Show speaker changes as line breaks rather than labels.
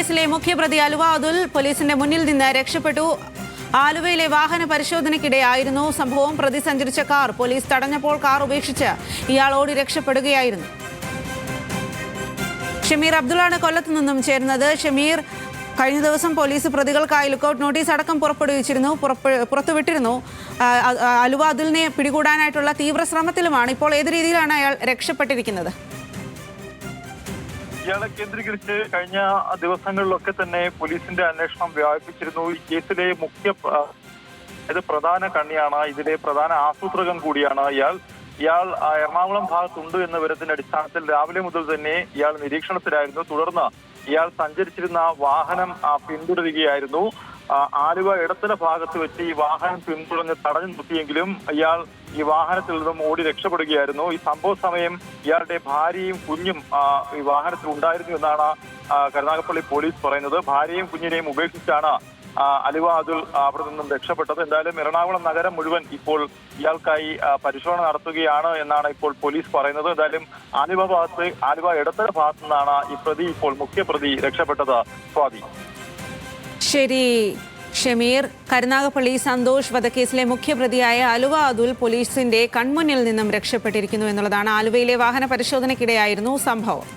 വധക്കേസിലെ മുഖ്യപ്രതി അലുവ അതുൽ പോലീസിന്റെ മുന്നിൽ നിന്ന് രക്ഷപ്പെട്ടു. ആലുവയിലെ വാഹന പരിശോധനയ്ക്കിടെയായിരുന്നു സംഭവം. പ്രതി സഞ്ചരിച്ച കാർ പോലീസ് തടഞ്ഞപ്പോൾ കാർ ഉപേക്ഷിച്ച് ഇയാൾ ഓടി രക്ഷപ്പെടുകയായിരുന്നു. ഷമീർ അബ്ദുള്ളാണ് കൊല്ലത്ത് നിന്നും ചേരുന്നത്. ഷമീർ, കഴിഞ്ഞ ദിവസം പോലീസ് പ്രതികൾക്കായി ലുക്കൌട്ട് നോട്ടീസ് അടക്കം പുറത്തുവിട്ടിരുന്നു. അലുവ അതുലിനെ പിടികൂടാനായിട്ടുള്ള തീവ്ര ശ്രമത്തിലുമാണ്. ഇപ്പോൾ ഏത് രീതിയിലാണ് അയാൾ രക്ഷപ്പെട്ടിരിക്കുന്നത്?
ഇയാളെ കേന്ദ്രീകരിച്ച് കഴിഞ്ഞ ദിവസങ്ങളിലൊക്കെ തന്നെ പോലീസിന്റെ അന്വേഷണം വ്യാപിപ്പിച്ചിരുന്നു. ഈ കേസിലെ പ്രധാന കണ്ണിയാണ്, ഇതിലെ പ്രധാന ആസൂത്രകൻ കൂടിയാണ് ഇയാൾ എറണാകുളം ഭാഗത്തുണ്ട് എന്ന വിവരത്തിന്റെ അടിസ്ഥാനത്തിൽ രാവിലെ മുതൽ തന്നെ ഇയാൾ നിരീക്ഷണത്തിലായിരുന്നു. തുടർന്ന് ഇയാൾ സഞ്ചരിച്ചിരുന്ന വാഹനം പിന്തുടരുകയായിരുന്നു. ആലുവ ഇടത്തല ഭാഗത്ത് വെച്ച് ഈ വാഹനം പിന്തുടർന്ന് തടഞ്ഞു നിർത്തിയെങ്കിലും ഇയാൾ ഈ വാഹനത്തിൽ നിന്നും ഓടി രക്ഷപ്പെടുകയായിരുന്നു. ഈ സംഭവ സമയം ഇയാളുടെ ഭാര്യയും കുഞ്ഞും ഈ വാഹനത്തിൽ ഉണ്ടായിരുന്നു എന്നാണ് കരുനാഗപ്പള്ളി പോലീസ് പറയുന്നത്. ഭാര്യയും കുഞ്ഞിനെയും ഉപേക്ഷിച്ചാണ് അലുവ അതുൽ അവിടെ നിന്നും രക്ഷപ്പെട്ടത്. എന്തായാലും എറണാകുളം നഗരം മുഴുവൻ ഇപ്പോൾ ഇയാൾക്കായി പരിശോധന നടത്തുകയാണ് എന്നാണ് ഇപ്പോൾ പോലീസ് പറയുന്നത്. എന്തായാലും ആലുവ ഇടത്തല ഭാഗത്തു നിന്നാണ് ഈ മുഖ്യപ്രതി രക്ഷപ്പെട്ടത്. സ്വാതി.
ശരി ഷമീർ, കരുനാഗപ്പള്ളി സന്തോഷ് വധക്കേസിലെ മുഖ്യപ്രതിയായ അലുവ അതുൽ പോലീസിന്റെ കൺമുന്നിൽ നിന്നും രക്ഷപ്പെട്ടിരിക്കുന്നു എന്നുള്ളതാണ്. ആലുവയിലെ വാഹന പരിശോധനയ്ക്കിടെയായിരുന്നു സംഭവം.